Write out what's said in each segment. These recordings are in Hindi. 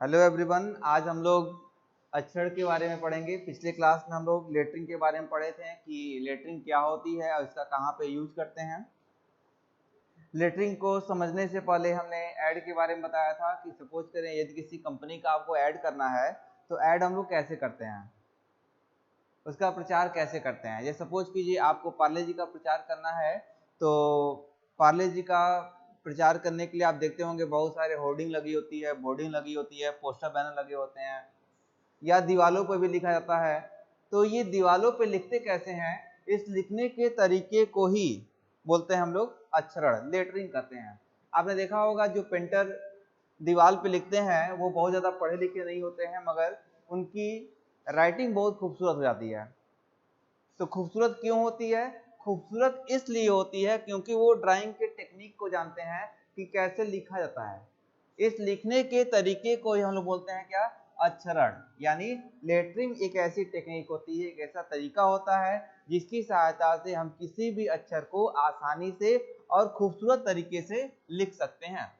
हेलो एवरीवन, आज हम लोग अक्षर के बारे में पढ़ेंगे। पिछले क्लास में हम लोग लेटरिंग के बारे में पढ़े थे कि लेटरिंग क्या होती है और इसका कहाँ पे यूज करते हैं। लेटरिंग को समझने से पहले हमने ऐड के बारे में बताया था कि सपोज करें यदि किसी कंपनी का आपको ऐड करना है तो ऐड हम लोग कैसे करते हैं, उसका प्रचार कैसे करते हैं। ये सपोज कीजिए आपको पार्ले जी का प्रचार करना है, तो पार्ले जी का प्रचार करने के लिए आप देखते होंगे बहुत सारे होर्डिंग लगी होती है, बोर्डिंग लगी होती है, पोस्टर बैनर लगे होते हैं या दीवालों पर भी लिखा जाता है। तो ये दीवालों पे लिखते कैसे हैं, इस लिखने के तरीके को ही बोलते हैं हम लोग अक्षरण, लेटरिंग करते हैं। आपने देखा होगा जो पेंटर दीवार पे लिखते हैं वो बहुत ज़्यादा पढ़े लिखे नहीं होते हैं, मगर उनकी राइटिंग बहुत खूबसूरत हो जाती है। तो खूबसूरत क्यों होती है? खूबसूरत इसलिए होती है क्योंकि वो ड्राइंग के टेक्निक को जानते हैं कि कैसे लिखा जाता है। इस लिखने के तरीके को ही हम लोग बोलते हैं क्या? अक्षरण। यानी लेटरिंग एक ऐसी टेक्निक होती है, एक ऐसा तरीका होता है जिसकी सहायता से हम किसी भी अक्षर को आसानी से और खूबसूरत तरीके से लिख सकते हैं।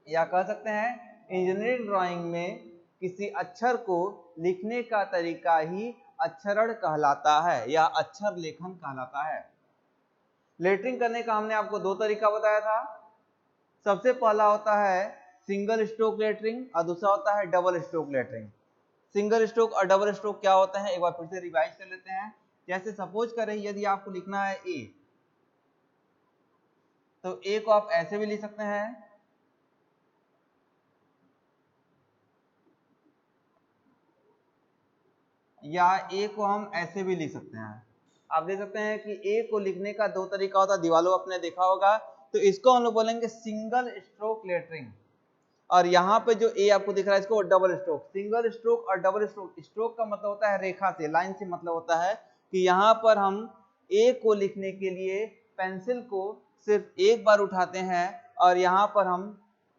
या कह सकते हैं इंजीनियरिंग ड्राइंग में किसी अक्षर को लिखने का तरीका ही अक्षरण कहलाता है या अक्षर लेखन कहलाता है। लेटरिंग करने का हमने आपको दो तरीका बताया था। सबसे पहला होता है सिंगल स्ट्रोक लेटरिंग और दूसरा होता है double stroke lettering. Single stroke और डबल स्ट्रोक क्या होता है, एक बार फिर से रिवाइज कर लेते हैं। जैसे सपोज करें यदि आपको लिखना है ए, तो ए को आप ऐसे भी लिख सकते हैं, या ए को हम ऐसे भी लिख सकते हैं। आप देख सकते हैं कि ए को लिखने का दो तरीका होता है, दीवालों आपने देखा होगा। तो इसको हम लोग बोलेंगे सिंगल स्ट्रोक लेटरिंग। और यहाँ पे जो ए आपको दिख रहा है इसको डबल स्ट्रोक। सिंगल स्ट्रोक और डबल स्ट्रोक, स्ट्रोक का मतलब होता है रेखा से, लाइन से मतलब होता है कि यहाँ पर हम ए को लिखने के लिए पेंसिल को सिर्फ एक बार उठाते हैं और यहाँ पर हम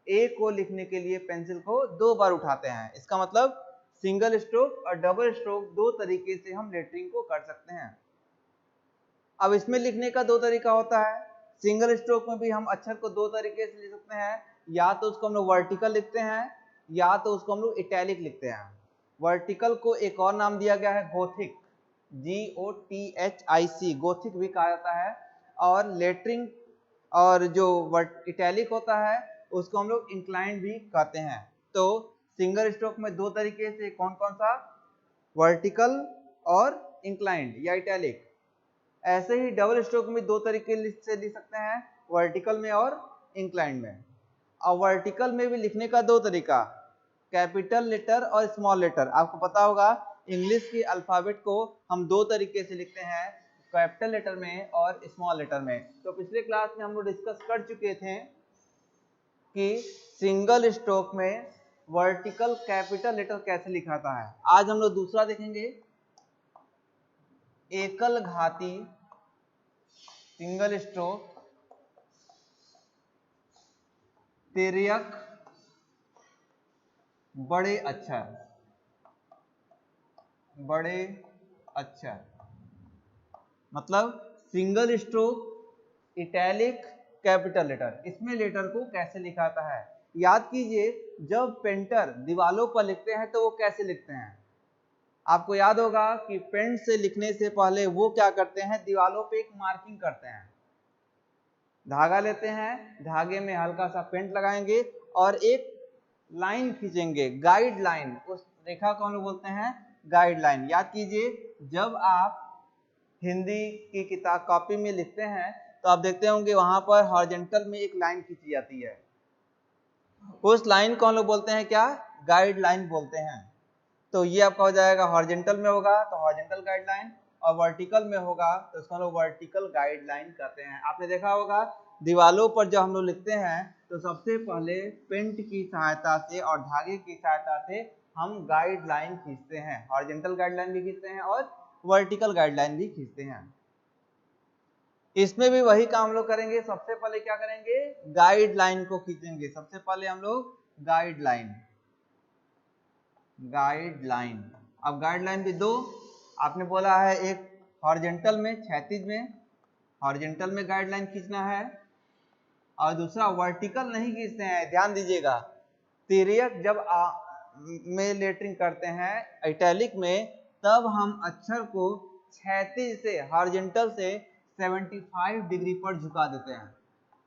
ए को लिखने के लिए पेंसिल को दो बार उठाते हैं। इसका मतलब सिंगल स्ट्रोक और डबल स्ट्रोक दो तरीके से हम लेटरिंग को कर सकते हैं। अब इसमें लिखने का दो तरीका होता है। सिंगल स्ट्रोक में भी हम अक्षर को दो तरीके से लिख सकते हैं, या तो उसको हम लोग वर्टिकल लिखते हैं या तो उसको हम लोग इटैलिक लिखते हैं। वर्टिकल को एक और नाम दिया गया है गोथिक, GOTHIC, गोथिक भी कहा जाता है। और लेटरिंग और जो इटैलिक होता है उसको हम लोग इंक्लाइंड भी कहते हैं। तो सिंगल स्ट्रोक में दो तरीके से, कौन कौन सा? वर्टिकल और इंक्लाइंड या इटैलिक। ऐसे ही डबल स्ट्रोक में दो तरीके से लिख सकते हैं, वर्टिकल में और इंक्लाइंड में। और वर्टिकल में भी लिखने का दो तरीका, कैपिटल लेटर और स्मॉल लेटर। आपको पता होगा इंग्लिश के अल्फाबेट को हम दो तरीके से लिखते हैं, कैपिटल लेटर में और स्मॉल लेटर में। तो पिछले क्लास में हम लोग डिस्कस कर चुके थे कि सिंगल स्ट्रोक में वर्टिकल कैपिटल लेटर कैसे लिखाता है। आज हम लोग दूसरा देखेंगे, एकल घाती सिंगल स्ट्रोक तिर्यक बड़े अक्षर, बड़े अक्षर मतलब single stroke italic capital letter. इसमें लेटर को कैसे लिखाता है, याद कीजिए जब पेंटर दीवालों पर लिखते हैं तो वो कैसे लिखते हैं। आपको याद होगा कि पेंट से लिखने से पहले वो क्या करते हैं, दीवालों पे एक मार्किंग करते हैं। धागा लेते हैं, धागे में हल्का सा पेंट लगाएंगे और एक लाइन खींचेंगे, गाइड लाइन। उस रेखा को हम लोग बोलते हैं गाइड लाइन। याद कीजिए जब आप हिंदी की किताब कॉपी में लिखते हैं तो आप देखते होंगे वहां पर हॉरिजॉन्टल में एक लाइन खींची जाती है। उस लाइन को हम लोग बोलते हैं क्या? गाइड लाइन बोलते हैं। तो ये आपका हो जाएगा, हॉरिजॉन्टल में होगा तो हॉरिजॉन्टल गाइडलाइन, और वर्टिकल में होगा तो इसको हम लोग वर्टिकल गाइडलाइन कहते हैं। आपने देखा होगा दीवालों पर जब हम लोग लिखते हैं तो सबसे पहले पेंट की सहायता से और धागे की सहायता से हम गाइडलाइन खींचते हैं, हॉरिजॉन्टल गाइडलाइन भी खींचते हैं और वर्टिकल गाइडलाइन भी खींचते हैं। इसमें भी वही काम हम लोग करेंगे। सबसे पहले क्या करेंगे, गाइडलाइन को खींचेंगे। सबसे पहले हम लोग गाइडलाइन, गाइडलाइन। अब गाइडलाइन भी दो आपने बोला है, एक हॉरिजॉन्टल में, क्षैतिज में, हॉरिजॉन्टल में गाइडलाइन खींचना है, और दूसरा वर्टिकल नहीं खींचते हैं। ध्यान दीजिएगा, तिर्यक जब में लेटरिंग करते हैं इटैलिक में, तब हम अक्षर को क्षैतिज से हॉरिजॉन्टल से 75 डिग्री पर झुका देते हैं।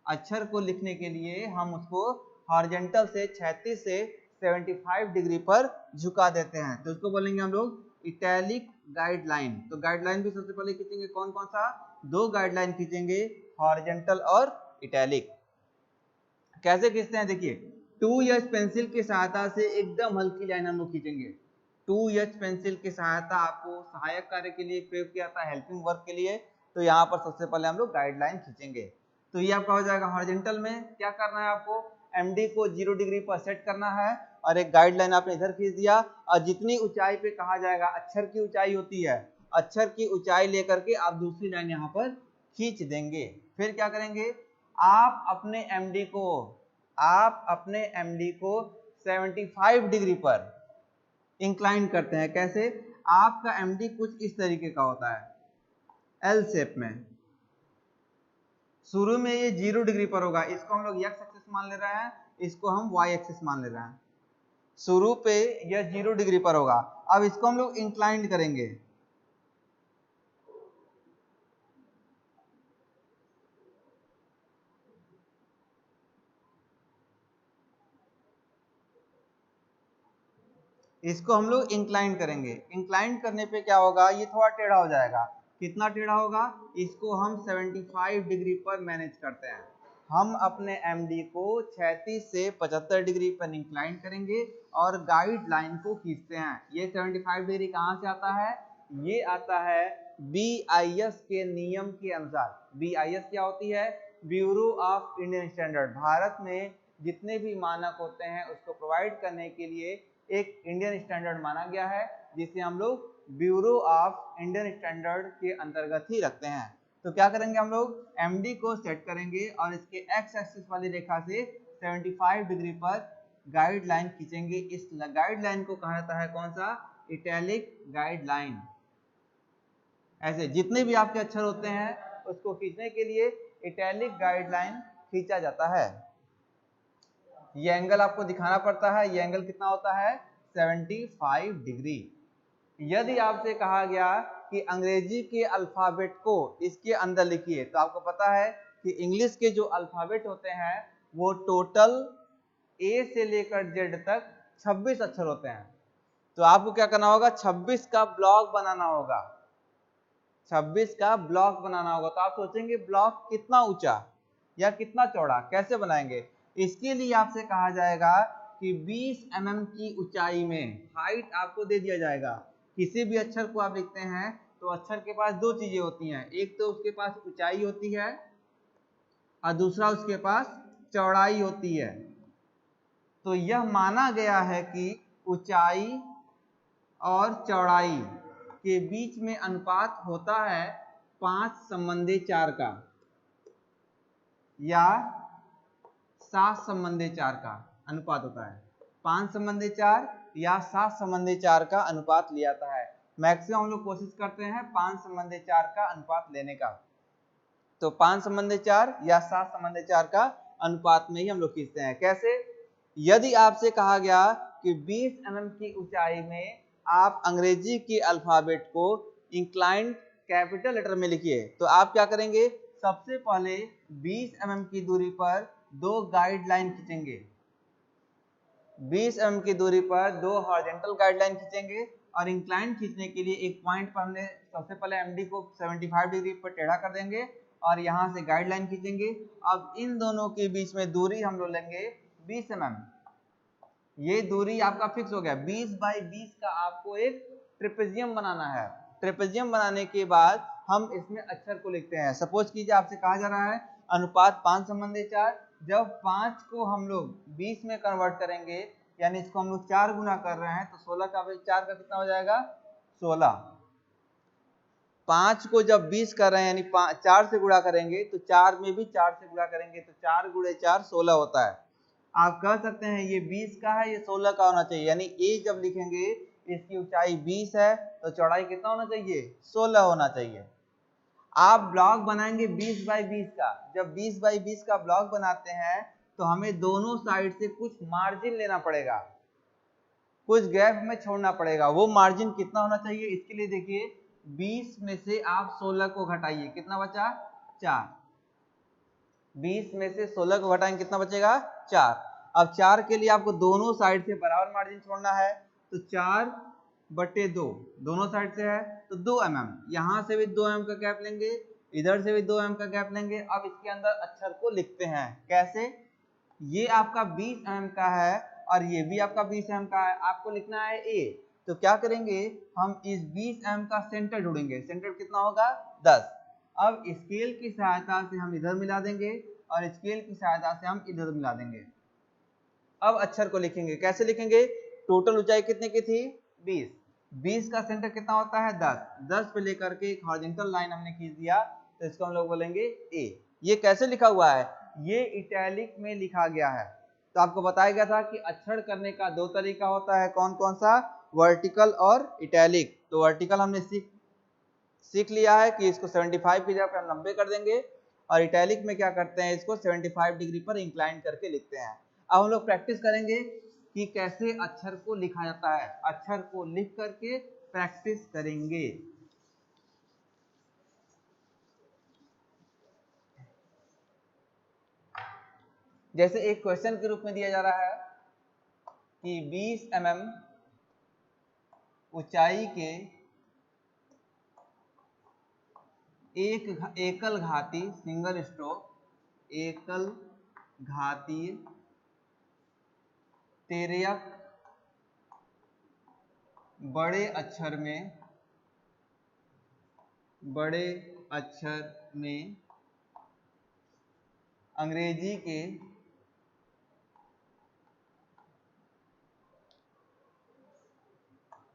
अक्षर को लिखने के लिए हम उसको हॉरिजॉन्टल से क्षैतिज से 75 डिग्री पर झुका देते हैं, तो उसको बोलेंगे हम लोग इटैलिक गाइडलाइन। तो गाइडलाइन भी सबसे पहले खींचेंगे कौन कौन सा, दो गाइडलाइन खींचेंगे, हॉरिजॉन्टल और इटैलिक। कैसे खींचते हैं देखिए, 2H पेंसिल की सहायता से एकदम हल्की लाइन हम लोग खींचेंगे। 2H पेंसिल की सहायता आपको सहायक कार्य के लिए प्रयोग किया जाता है, हेल्पिंग वर्क के लिए। तो यहाँ पर सबसे पहले हम लोग गाइडलाइन खींचेंगे। तो ये आपका हो जाएगा हॉरिजॉन्टल में क्या करना है, आपको MD को 0 डिग्री पर सेट करना है और एक गाइडलाइन आपने इधर खींच दिया, और जितनी ऊंचाई पे कहा जाएगा अक्षर की ऊंचाई होती है, अक्षर की ऊंचाई लेकर के आप दूसरी लाइन यहाँ पर खींच देंगे। फिर क्या करेंगे, आप अपने MD को 75 डिग्री पर इंक्लाइन करते हैं। कैसे, आपका MD कुछ इस तरीके का होता है, L शेप में। शुरू में ये 0 डिग्री पर होगा, इसको हम लोग x एक्सिस मान ले रहे हैं, इसको हम y एक्सिस मान ले रहे हैं। शुरू पे यह 0 डिग्री पर होगा, अब इसको हम लोग इंक्लाइंड करेंगे। इसको हम लोग इंक्लाइन करेंगे। इंक्लाइन करने पे क्या होगा, ये थोड़ा टेढ़ा हो जाएगा। कितना टेढ़ा होगा, इसको हम 75 डिग्री पर मैनेज करते हैं। हम अपने MD को 36 से 75 डिग्री पर इंक्लाइन करेंगे और गाइड लाइन को खींचते हैं। ये 75 डिग्री कहाँ से आता है, ये आता है BIS के नियम के अनुसार। BIS क्या होती है, bureau of Indian standard. Bharat में जितने भी मानक होते हैं उसको प्रोवाइड करने के लिए एक इंडियन स्टैंडर्ड माना गया है, जिसे हम लोग ब्यूरो ऑफ इंडियन स्टैंडर्ड के अंतर्गत ही रखते हैं। तो क्या करेंगे, हम लोग MD को सेट करेंगे और इसके x एक्सिस वाली रेखा से 75 डिग्री पर गाइडलाइन खींचेंगे। इस गाइडलाइन को कहा जाता है कौन सा, इटैलिक गाइडलाइन। ऐसे जितने भी आपके अक्षर होते हैं उसको खींचने के लिए इटैलिक गाइडलाइन खींचा जाता है। ये एंगल आपको दिखाना पड़ता है, ये एंगल कितना होता है, 75 डिग्री। यदि आपसे कहा गया कि अंग्रेजी के अल्फाबेट को इसके अंदर लिखिए, तो आपको पता है कि इंग्लिश के जो अल्फाबेट होते हैं वो टोटल A से लेकर Z तक 26 अक्षर होते हैं। तो आपको क्या करना होगा, 26 का ब्लॉक बनाना होगा। 26 का ब्लॉक बनाना होगा। तो आप सोचेंगे ब्लॉक कितना ऊंचा या कितना चौड़ा, कैसे बनाएंगे। इसके लिए आपसे कहा जाएगा कि 20 mm की ऊंचाई में, हाइट आपको दे दिया जाएगा। किसी भी अक्षर को आप लिखते हैं तो अक्षर के पास दो चीजें होती हैं, एक तो उसके पास ऊंचाई होती है और दूसरा उसके पास चौड़ाई होती है। तो यह माना गया है कि ऊंचाई और चौड़ाई के बीच में अनुपात होता है 5:4 का या 7:4 का अनुपात होता है। 5:4 या 7:4 का अनुपात लिया जाता है। मैक्सिमम हम लोग कोशिश करते हैं 5:4 का अनुपात लेने का। तो 5:4 या 7:4 का अनुपात में ही हम लोग खींचते हैं। कैसे, यदि आपसे कहा गया कि 20 mm की ऊंचाई में आप अंग्रेजी के अल्फाबेट को इंक्लाइंड कैपिटल लेटर में लिखिए, तो आप क्या करेंगे, सबसे पहले 20 mm की दूरी पर दो गाइडलाइन खींचेंगे। 20 mm की दूरी पर दो हॉरिजॉन्टल गाइडलाइन खींचेंगे और इंक्लाइन खींचने के लिए एक पॉइंट पर हमने सबसे पहले MD को 75 डिग्री पर टेढ़ा कर देंगे और यहाँ से गाइडलाइन खींचेंगे। अब इन दोनों के बीच में दूरी हम लोग लेंगे 20 mm। ये दूरी आपका फिक्स हो गया। 20x20 का आपको एक ट्रेपेजियम बनाना है। ट्रेपेजियम बनाने के बाद हम इसमें अक्षर को लिखते हैं। सपोज कीजिए आपसे कहा जा रहा है अनुपात 5:4। जब 5 को हम लोग 20 में कन्वर्ट करेंगे, यानी इसको हम लोग 4 गुना कर रहे हैं, तो 16 का 4 का कितना हो जाएगा, 16। 5 को जब 20 कर रहे हैं यानी 4 से गुणा करेंगे, तो 4 में भी 4 से गुणा करेंगे, तो 4 × 4 16 होता है। आप कह सकते हैं ये 20 का है, ये 16 का होना चाहिए। यानी A जब लिखेंगे इसकी ऊंचाई 20 है तो चौड़ाई कितना होना चाहिए, 16 होना चाहिए। आप ब्लॉक बनाएंगे 20x20 का। जब 20x20 का ब्लॉक बनाते हैं तो हमें दोनों साइड से कुछ मार्जिन लेना पड़ेगा। कुछ गैप हमें छोड़ना पड़ेगा। वो मार्जिन कितना होना चाहिए? इसके लिए देखिए 20 में से आप 16 को घटाइए, कितना बचा? 4। 20 में से 16 को घटाएंगे, कितना बचेगा? 4। अब 4 के लिए आपको दोनों साइड से बराबर मार्जिन छोड़ना है, तो 4/2 दोनों साइड से है तो 2 mm। यहां से भी 2 mm का गैप लेंगे, इधर से भी 2 mm का गैप लेंगे। अब इसके अंदर अक्षर को लिखते हैं, कैसे? ये आपका 20 mm का है और ये भी आपका 20 mm का है, आपको लिखना है A। तो क्या करेंगे, हम इस 20 mm का सेंटर ढूंढेंगे। सेंटर कितना होगा? 10। अब स्केल की सहायता से हम इधर मिला देंगे और स्केल की सहायता से हम इधर मिला देंगे। अब अक्षर को लिखेंगे, कैसे लिखेंगे? टोटल ऊंचाई कितने की थी? 20। 20 का सेंटर कितना होता है? 10। 10 पे लेकर के एक हॉरिजॉन्टल लाइन हमने खींच दिया, तो इसको हम लोग बोलेंगे A। ये कैसे लिखा हुआ है? ये इटैलिक में लिखा गया है। तो आपको बताया गया था कि अक्षर करने का 2 तरीका होता है, कौन कौन सा? वर्टिकल और इटैलिक। तो वर्टिकल हमने सीख लिया है कि इसको 75 की जगह पे हम 90 कर देंगे, और इटैलिक में क्या करते हैं, इसको 75 डिग्री पर इंक्लाइन करके लिखते हैं। अब हम लोग प्रैक्टिस करेंगे कि कैसे अक्षर को लिखा जाता है। अक्षर को लिख करके प्रैक्टिस करेंगे। जैसे एक क्वेश्चन के रूप में दिया जा रहा है कि 20 mm ऊंचाई के एक एकल घाती सिंगल स्ट्रोक एकल घातीय तेर्यक बड़े अक्षर में अंग्रेजी के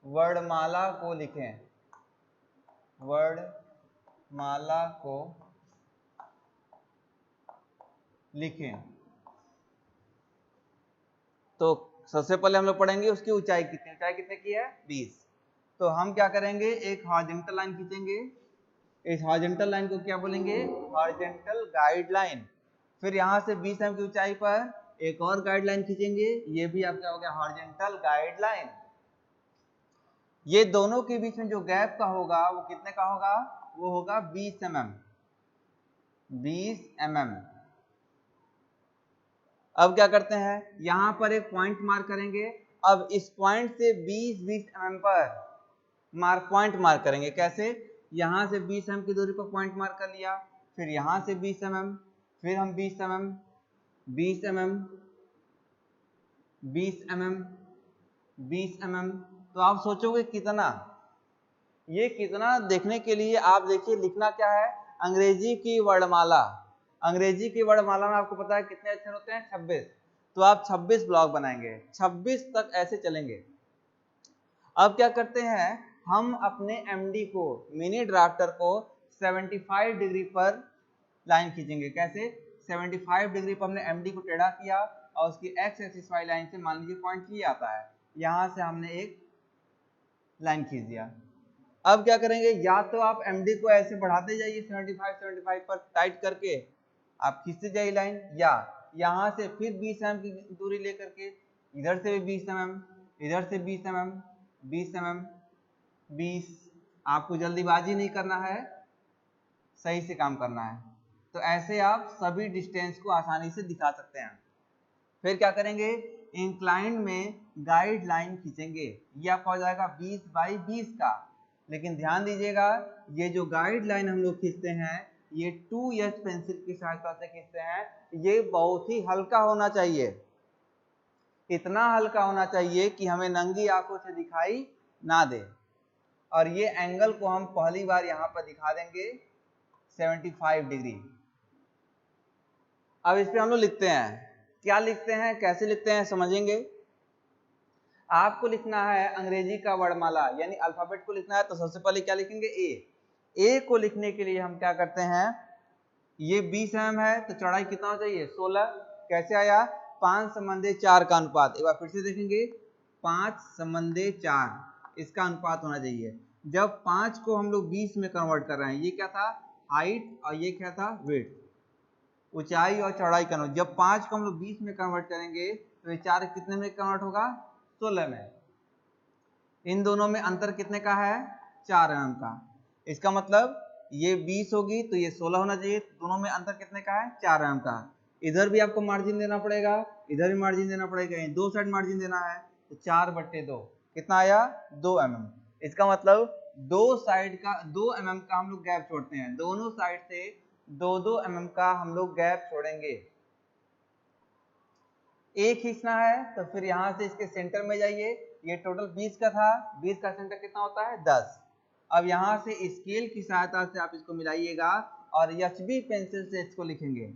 वर्णमाला को लिखें। वर्णमाला को लिखें। तो सबसे पहले हम लोग पढ़ेंगे उसकी ऊंचाई कितनी। ऊंचाई कितने की है? 20। तो हम क्या करेंगे, एक हॉरिजॉन्टल लाइन खींचेंगे। इस हॉरिजॉन्टल लाइन को क्या बोलेंगे? Horizontal guideline. फिर यहां से 20 mm की ऊंचाई पर एक और गाइडलाइन खींचेंगे, ये भी आपका हो गया हॉरिजॉन्टल गाइडलाइन। ये दोनों के बीच में जो गैप का होगा वो कितने का होगा? वो होगा 20 mm। 20 mm। अब क्या करते हैं, यहां पर एक पॉइंट मार्क करेंगे। अब इस पॉइंट से 20 mm पर पॉइंट मार्क करेंगे। कैसे? यहां से 20 mm की दूरी पर पॉइंट मार्क कर लिया, फिर यहां से 20 mm, फिर हम 20 mm, 20 mm, 20 mm, 20 mm। तो आप सोचोगे कितना? ये कितना देखने के लिए आप देखिए लिखना क्या है, अंग्रेजी की वर्णमाला। अंग्रेजी की वर्णमाला में आपको पता है कितने अक्षर होते हैं? 26। तो आप 26 ब्लॉक बनाएंगे, 26 तक ऐसे चलेंगे। अब क्या करते हैं, हम अपने एमडी को, मिनी ड्राफ्टर को 75 डिग्री पर लाइन खींचेंगे। कैसे? 75 डिग्री पर हमने एमडी को टेढ़ा किया और उसकी एक्स एक्सिस वाली लाइन से मान लीजिए पॉइंट ये आता है, यहां से हमने एक लाइन खींच दिया। अब क्या करेंगे, या तो आप एमडी को ऐसे बढ़ाते जाइए 75 पर टाइट करके आप खींचते जाइए लाइन, या यहां से फिर 20 mm की दूरी लेकर के इधर से भी 20 mm, इधर से 20 mm, 20 mm, 20। आपको जल्दीबाजी नहीं करना है, सही से काम करना है। तो ऐसे आप सभी डिस्टेंस को आसानी से दिखा सकते हैं। फिर क्या करेंगे, इंक्लाइन में गाइड लाइन खींचेंगे। ये आपका हो जाएगा 20/20 का। लेकिन ध्यान दीजिएगा, ये जो गाइड लाइन हम लोग खींचते हैं ये 2H पेंसिल की सहायता से खींचते हैं। ये बहुत ही हल्का होना चाहिए, इतना हल्का होना चाहिए कि हमें नंगी आंखों से दिखाई ना दे। और ये एंगल को हम पहली बार यहां पर दिखा देंगे 75 डिग्री। अब इस पे हम लोग लिखते हैं, क्या लिखते हैं, कैसे लिखते हैं समझेंगे। आपको लिखना है अंग्रेजी का वर्णमाला यानी अल्फाबेट को लिखना है, तो सबसे पहले क्या लिखेंगे? ए को लिखने के लिए हम क्या करते हैं, ये 20 mm है तो चौड़ाई कितना चाहिए? 16। कैसे आया? 5/4 का अनुपात। एक बार फिर से देखेंगे, 5/4 इसका अनुपात होना चाहिए। जब 5 को हम लोग 20 में कन्वर्ट कर रहे हैं, ये क्या था? हाइट, और ये क्या था? विड्थ, ऊंचाई और चौड़ाई का। जब 5 को हम लोग 20 में कन्वर्ट करेंगे तो ये 4 कितने में कन्वर्ट होगा? 16 में। इन दोनों में अंतर कितने का है? 4 mm का। इसका मतलब ये 20 होगी तो ये 16 होना चाहिए। दोनों में अंतर कितने का है? 4 mm का। इधर भी आपको मार्जिन देना पड़ेगा, इधर भी मार्जिन देना पड़ेगा, दो साइड मार्जिन देना है तो 4/2 कितना आया? 2 mm। इसका मतलब दो साइड का 2 mm का हम लोग गैप छोड़ते हैं, दोनों साइड से 2-2 mm का हम लोग गैप छोड़ेंगे। ए खींचना है तो फिर यहाँ से इसके सेंटर में जाइए, ये टोटल 20 का था, 20 का सेंटर कितना होता है? 10। अब यहाँ से स्केल की सहायता से आप इसको मिलाइएगा और HB पेंसिल से इसको लिखेंगे।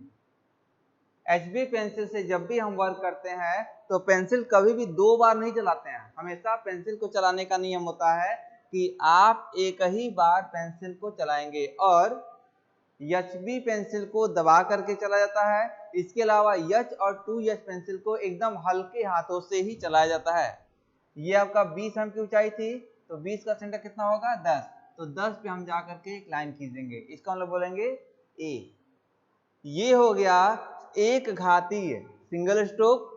HB पेंसिल से जब भी हम वर्क करते हैं तो पेंसिल कभी भी 2 बार नहीं चलाते हैं। हमेशा पेंसिल को चलाने का नियम होता है कि आप एक ही बार पेंसिल को चलाएंगे और HB पेंसिल को दबा करके चला जाता है। इसके अलावा H और 2H पेंसिल को एकदम हल्के हाथों से ही चलाया जाता है। ये आपका 20 mm की ऊंचाई थी तो 20 का सेंटर कितना होगा? 10। तो 10 पे हम जा करके एक लाइन खींचेंगे, इसको हम लोग बोलेंगे A। ये हो गया एक घातीय सिंगल स्ट्रोक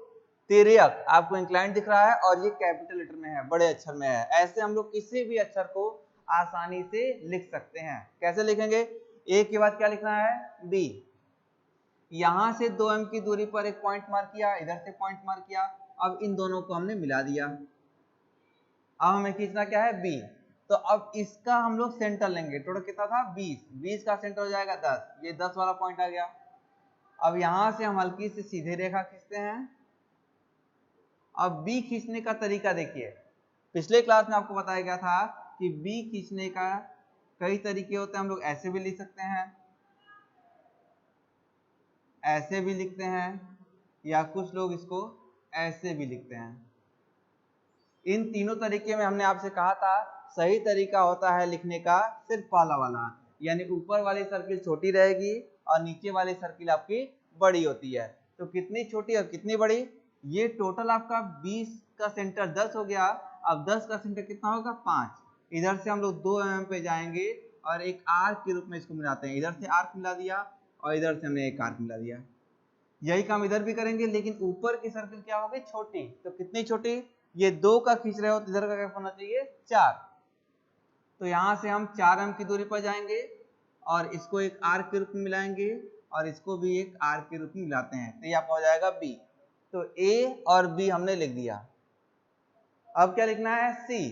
तिर्यक। आपको इंक्लाइन दिख रहा है और ये कैपिटल लेटर में है, बड़े अक्षर में है। ऐसे हम लोग किसी भी अक्षर को आसानी से लिख सकते हैं। कैसे लिखेंगे? ए के बाद क्या लिखना है? बी। यहां से 2 mm की दूरी पर एक पॉइंट मार्क किया, इधर से पॉइंट मार्क किया। अब इन दोनों को हमने मिला दिया। अब हमें खींचना क्या है? बी। तो अब इसका हम लोग सेंटर लेंगे। टोटल कितना था? 20। 20 का सेंटर हो जाएगा 10। ये 10 वाला पॉइंट आ गया। अब यहां से हम हल्की से सीधे रेखा खींचते हैं। अब बी खींचने का तरीका देखिए, पिछले क्लास में आपको बताया गया था कि बी खींचने का कई तरीके होते हैं। हम लोग ऐसे भी लिख सकते हैं, ऐसे भी लिखते हैं, या कुछ लोग इसको ऐसे भी लिखते हैं। इन तीनों तरीके में हमने आपसे कहा था सही तरीका होता है लिखने का सिर्फ पहला वाला, यानी ऊपर वाली सर्किल छोटी रहेगी और नीचे वाली सर्किल आपकी बड़ी होती है। तो कितनी छोटी और कितनी बड़ी? ये टोटल आपका 20 का सेंटर 10 हो गया। अब 10 का सेंटर कितना होगा? 5। इधर से हम लोग 2 mm पे जाएंगे और एक आर्क के रूप में इसको मिलाते हैं। इधर से आर्क मिला दिया और इधर से हमने एक आर्क मिला दिया। यही काम इधर भी करेंगे, लेकिन ऊपर की सर्किल क्या हो गई? छोटी। तो कितनी छोटी? ये 2 का खींच रहे हो तो इधर का क्या होना चाहिए? 4। तो यहां से हम 4 mm की दूरी पर जाएंगे और इसको एक आर्क के रूप में मिलाएंगे और इसको भी एक आर्क के रूप में मिलाते हैं, तो ये आपका हो जाएगा बी। तो ए और बी हमने लिख दिया। अब क्या लिखना है? सी।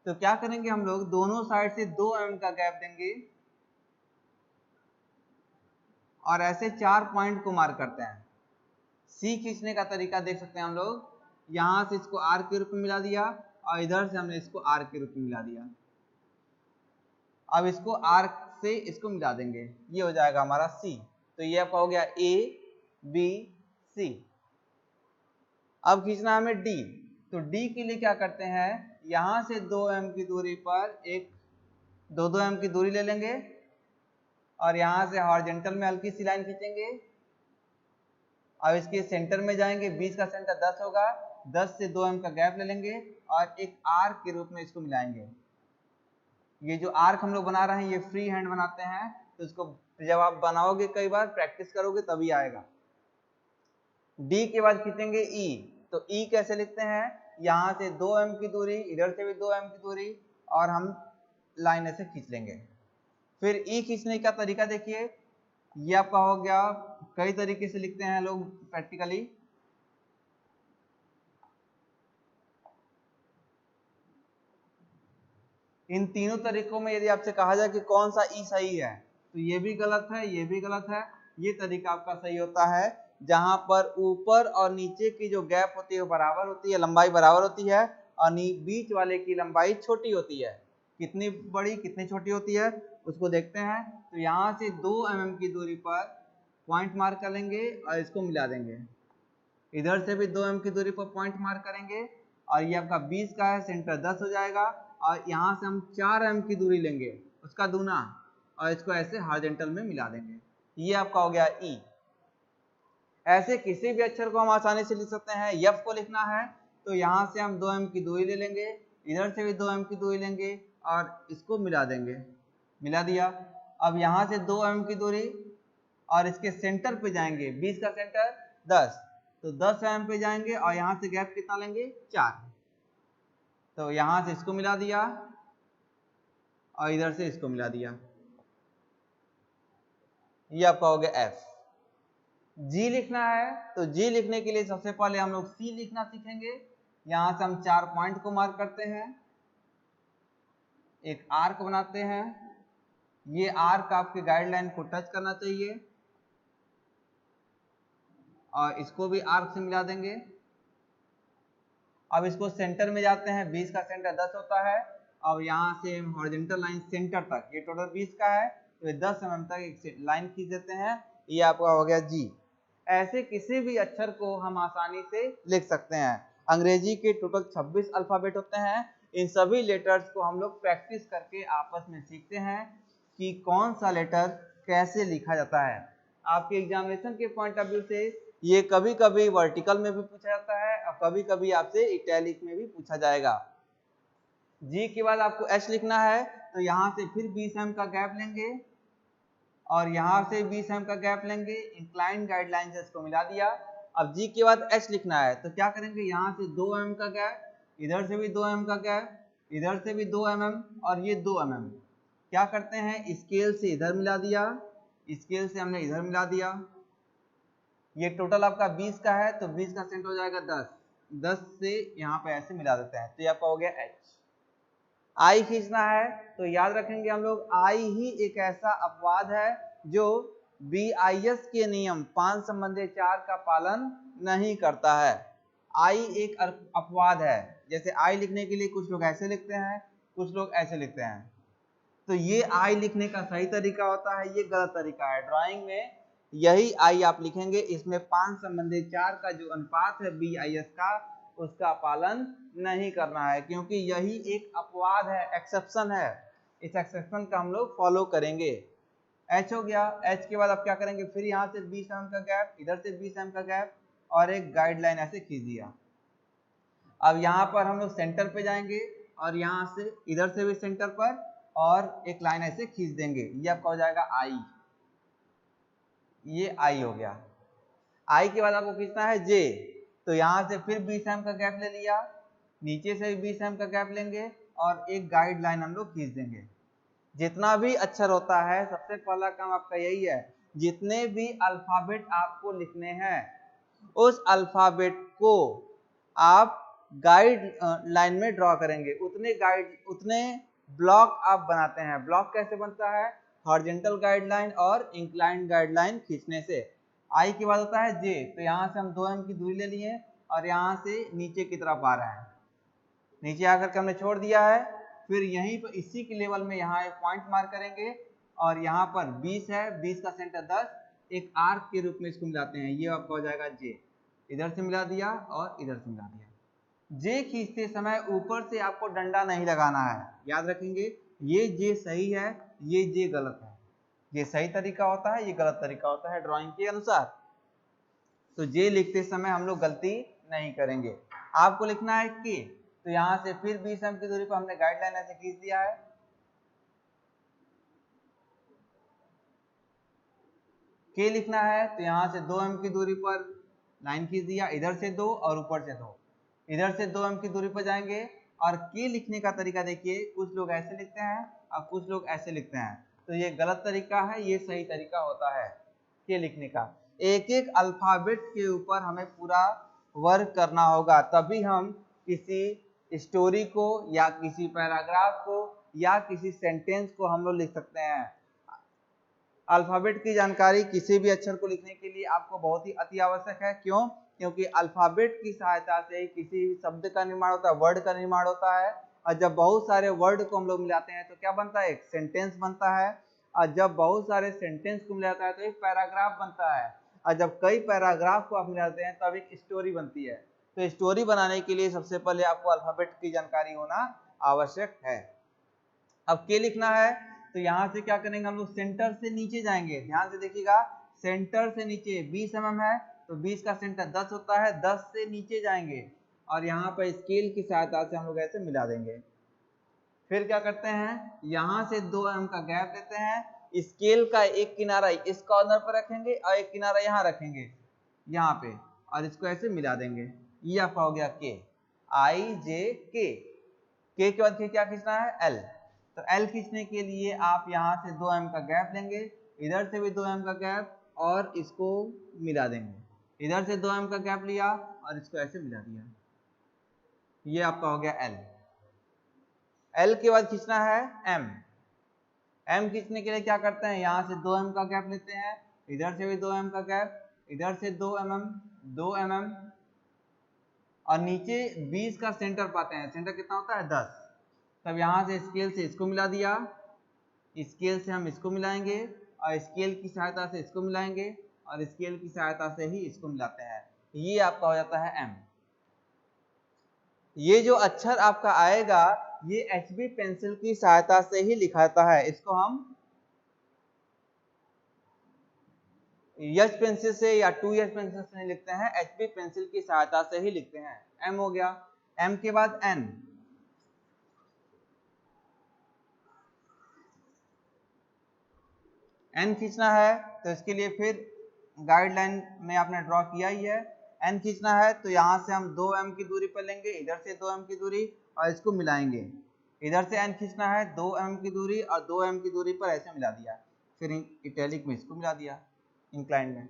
तो क्या करेंगे हम लोग? दोनों साइड से 2 mm का गैप देंगे और ऐसे 4 पॉइंट को मार्क करते हैं। सी खींचने का तरीका देख सकते हैं हम लोग, यहां से इसको आर्क के रूप में मिला दिया और इधर से हमने इसको आर्क के रूप में मिला दिया। अब इसको आर्क से इसको मिला देंगे, ये हो जाएगा हमारा सी। तो ये आपका हो गया ए बी सी। अब खींचना हमें डी। तो डी के लिए क्या करते हैं? यहां से 2 mm की दूरी पर एक 2-2 mm की दूरी ले लेंगे और यहां से हॉरिजॉन्टल में हल्की सी लाइन खींचेंगे। अब इसके सेंटर में जाएंगे, 20 का सेंटर 10 होगा, 10 से 2 mm का गैप ले लेंगे और एक आर्क के रूप में इसको मिलाएंगे। ये जो आर्क हम लोग बना रहे हैं ये फ्री हैंड बनाते हैं, तो इसको जब आप बनाओगे कई बार प्रैक्टिस करोगे तभी आएगा। डी के बाद खींचेंगे ई। तो ई कैसे लिखते हैं? यहां से 2 mm की दूरी, इधर से भी 2 mm की दूरी और हम लाइन ऐसे खींच लेंगे। फिर ई खींचने का तरीका देखिए, ये आपका हो गया, कई तरीके से लिखते हैं लोग प्रैक्टिकली। इन तीनों तरीकों में यदि आपसे कहा जाए कि कौन सा ई सही है तो ये भी गलत है, ये भी गलत है। ये तरीका आपका सही होता है जहां पर ऊपर और नीचे की जो गैप होती है वो बराबर होती है, लंबाई बराबर होती है और बीच वाले की लंबाई छोटी होती है। कितनी बड़ी कितनी छोटी होती है उसको देखते हैं। तो यहाँ से 2 mm की दूरी पर पॉइंट मार्क कर लेंगे और इसको मिला देंगे। इधर से भी 2 mm की दूरी पर पॉइंट मार्क करेंगे और ये आपका 20 का है, सेंटर 10 हो जाएगा और यहाँ से हम 4 mm की दूरी लेंगे, उसका दूना, और इसको ऐसे हॉरिजॉन्टल में मिला देंगे। ये आपका हो गया ई। ऐसे किसी भी अक्षर को हम आसानी से लिख सकते हैं। एफ को लिखना है तो यहाँ से हम 2 mm की दूरी ले लेंगे, इधर से भी 2 mm की दूरी लेंगे और इसको मिला देंगे, मिला दिया। अब यहाँ से 2 mm की दूरी और इसके सेंटर पे जाएंगे, 20 का सेंटर 10, तो 10 mm पे जाएंगे और यहाँ से गैप कितना लेंगे? 4। तो यहां से इसको मिला दिया और इधर से इसको मिला दिया, ये आपका हो गया F। G लिखना है तो G लिखने के लिए सबसे पहले हम लोग C लिखना सीखेंगे। यहां से हम 4 पॉइंट को मार्क करते हैं, एक आर्क बनाते हैं, ये आर्क आपके गाइडलाइन को टच करना चाहिए और इसको भी आर्क से मिला देंगे। अब इसको सेंटर में जाते हैं, 20 का सेंटर 10 होता है। अब यहाँ से हॉरिजॉन्टल लाइन सेंटर तक, ये टोटल 20 का है तो ये 10 mm तक एक लाइन खींच देते हैं, ये आपका हो गया G। ऐसे किसी भी अक्षर को हम आसानी से लिख सकते हैं। अंग्रेजी के टोटल 26 अल्फाबेट होते हैं, इन सभी लेटर्स को हम लोग प्रैक्टिस करके आपस में सीखते हैं कि कौन सा लेटर कैसे लिखा जाता है। आपके एग्जामिनेशन के पॉइंट ऑफ व्यू से ये कभी कभी वर्टिकल में भी पूछा जाता है और कभी कभी आपसे इटैलिक में भी पूछा जाएगा। जी के बाद आपको H लिखना है तो यहाँ से फिर 20 mm का गैप लेंगे और यहाँ से 20 mm का गैप लेंगे, इंक्लाइंड गाइडलाइन से इसको मिला दिया। अब जी के बाद H लिखना है तो क्या करेंगे, यहाँ से 2 mm का गैप, इधर से भी 2 mm का गैप, इधर से भी 2 mm और ये 2 mm। क्या करते हैं, स्केल से इधर मिला दिया, स्केल से हमने इधर मिला दिया। ये टोटल आपका 20 का है तो 20 का सेंटर हो जाएगा 10, 10 से यहाँ पे ऐसे मिला देते हैं तो ये आपका हो गया H। आई खींचना है तो याद रखेंगे हम लोग, आई ही एक ऐसा अपवाद है जो BIS के नियम 5 संबंधी 4 का पालन नहीं करता है। आई एक अपवाद है। जैसे आई लिखने के लिए कुछ लोग ऐसे लिखते हैं, कुछ लोग ऐसे लिखते हैं, तो ये आई लिखने का सही तरीका होता है, ये गलत तरीका है। ड्राइंग में यही आई आप लिखेंगे, इसमें 5 संबंधी 4 का जो अनुपात है BIS का, उसका पालन नहीं करना है, क्योंकि यही एक अपवाद है, एक्सेप्शन है। इस एक्सेप्शन का हम लोग फॉलो करेंगे। H हो गया। H के बाद आप क्या करेंगे, फिर यहाँ से 20 mm का गैप, इधर से 20 mm का गैप और एक गाइडलाइन ऐसे खींच दिया। अब यहाँ पर हम लोग सेंटर पे जाएंगे और यहाँ से इधर से भी सेंटर पर और एक लाइन ऐसे खींच देंगे, ये आपका हो जाएगा आई। ये आई हो गया। आई के बाद आपको खींचना है J, तो यहाँ से फिर 20 mm का गैप ले लिया, नीचे से भी 20 mm का गैप लेंगे और एक गाइडलाइन हम लोग खींच देंगे। जितना भी अक्षर होता है, सबसे पहला काम आपका यही है, जितने भी अल्फाबेट आपको लिखने हैं उस अल्फाबेट को आप गाइड लाइन में ड्रॉ करेंगे। उतने ब्लॉक आप बनाते हैं। ब्लॉक कैसे बनता है, हॉरिजॉन्टल गाइडलाइन और इंक्लाइंड गाइडलाइन खींचने से। आई के बाद होता है J, तो यहाँ से हम 2 mm की दूरी ले लिए और यहाँ से नीचे की तरफ आ रहे हैं, नीचे आकर के हमने छोड़ दिया है। फिर यहीं पर इसी के लेवल में यहाँ एक पॉइंट मार्क करेंगे और यहाँ पर 20 है, 20 का सेंटर 10, एक आर्क के रूप में इसको मिलाते हैं, ये आपका हो जाएगा J। इधर से मिला दिया और इधर से मिला दिया। J खींचते समय ऊपर से आपको डंडा नहीं लगाना है, याद रखेंगे, ये J सही है, ये J गलत है। ये सही तरीका होता है, ये गलत तरीका होता है ड्राइंग के अनुसार। तो J लिखते समय हम लोग गलती नहीं करेंगे। आपको लिखना है K, तो यहाँ से फिर 20 mm की दूरी पर हमने गाइडलाइन ऐसे खींच दिया है। K लिखना है तो यहाँ से 2 mm की दूरी पर लाइन खींच दिया, इधर से 2 और ऊपर से 2, इधर से 2 mm की दूरी पर जाएंगे। और K लिखने का तरीका देखिए, कुछ लोग ऐसे लिखते हैं और कुछ लोग ऐसे लिखते हैं, तो ये गलत तरीका है, ये सही तरीका होता है K लिखने का। एक एक अल्फाबेट के ऊपर हमें पूरा वर्क करना होगा, तभी हम किसी स्टोरी को या किसी पैराग्राफ को या किसी सेंटेंस को हम लोग लिख सकते हैं। अल्फाबेट की जानकारी किसी भी अक्षर को लिखने के लिए आपको बहुत ही अति आवश्यक है। क्यों? क्योंकि अल्फाबेट की सहायता से ही किसी भी शब्द का निर्माण होता है, वर्ड का निर्माण होता है। और जब बहुत सारे वर्ड को हम लोग मिलाते हैं तो क्या बनता है, एक सेंटेंस बनता है। और जब बहुत सारे सेंटेंस को मिलाता है तो एक पैराग्राफ बनता है। और जब कई पैराग्राफ को आप मिलाते हैं तब एक स्टोरी बनती है। तो स्टोरी बनाने के लिए सबसे पहले आपको अल्फाबेट की जानकारी होना आवश्यक है। अब के लिखना है तो यहाँ से क्या करेंगे, हम लोग सेंटर से नीचे जाएंगे। ध्यान से देखिएगा, सेंटर से नीचे 20 mm है तो 20 का सेंटर 10 होता है, 10 से नीचे जाएंगे और यहाँ पर स्केल की सहायता से हम लोग ऐसे मिला देंगे। फिर क्या करते हैं, यहाँ से 2 mm का गैप लेते हैं, स्केल का एक किनारा इस कॉर्नर पर रखेंगे और एक किनारा यहाँ रखेंगे, यहाँ पे, और इसको ऐसे मिला देंगे। ये आपका हो गया के, I J K। K के बाद फिर क्या खींचना है L। तो L खींचने के लिए आप यहाँ से 2 m का गैप लेंगे, इधर से भी 2 m का गैप और इसको मिला देंगे। इधर से 2 m का गैप लिया और इसको ऐसे मिला दिया, ये आपका हो गया L। L के बाद खींचना है M। M खींचने के लिए क्या करते हैं, यहाँ से 2 m का गैप लेते हैं, इधर से भी 2 m का गैप, इधर से 2 mm और नीचे 20 का सेंटर पाते हैं। सेंटर कितना होता है 10। तब यहाँ से स्केल से इसको मिला दिया, स्केल से हम इसको मिलाएंगे और स्केल की सहायता से इसको मिलाएंगे और स्केल की सहायता से ही इसको मिलाते हैं। ये आपका हो जाता है M। ये जो अक्षर आपका आएगा ये HB पेंसिल की सहायता से ही लिखाता है। इसको हम एच पेंसिल से या 2H पेंसिल से नहीं लिखते हैं, HB पेंसिल की सहायता से ही लिखते हैं। M हो गया। M के बाद N। N खींचना है तो इसके लिए फिर गाइडलाइन में आपने ड्रॉ किया ही है। N खींचना है तो यहाँ से हम 2 m की दूरी पर लेंगे, इधर से 2 m की दूरी और इसको मिलाएंगे। इधर से N खींचना है 2 m की दूरी और 2 m की दूरी पर ऐसे मिला दिया, फिर इटैलिक में इसको मिला दिया इंक्लाइन में।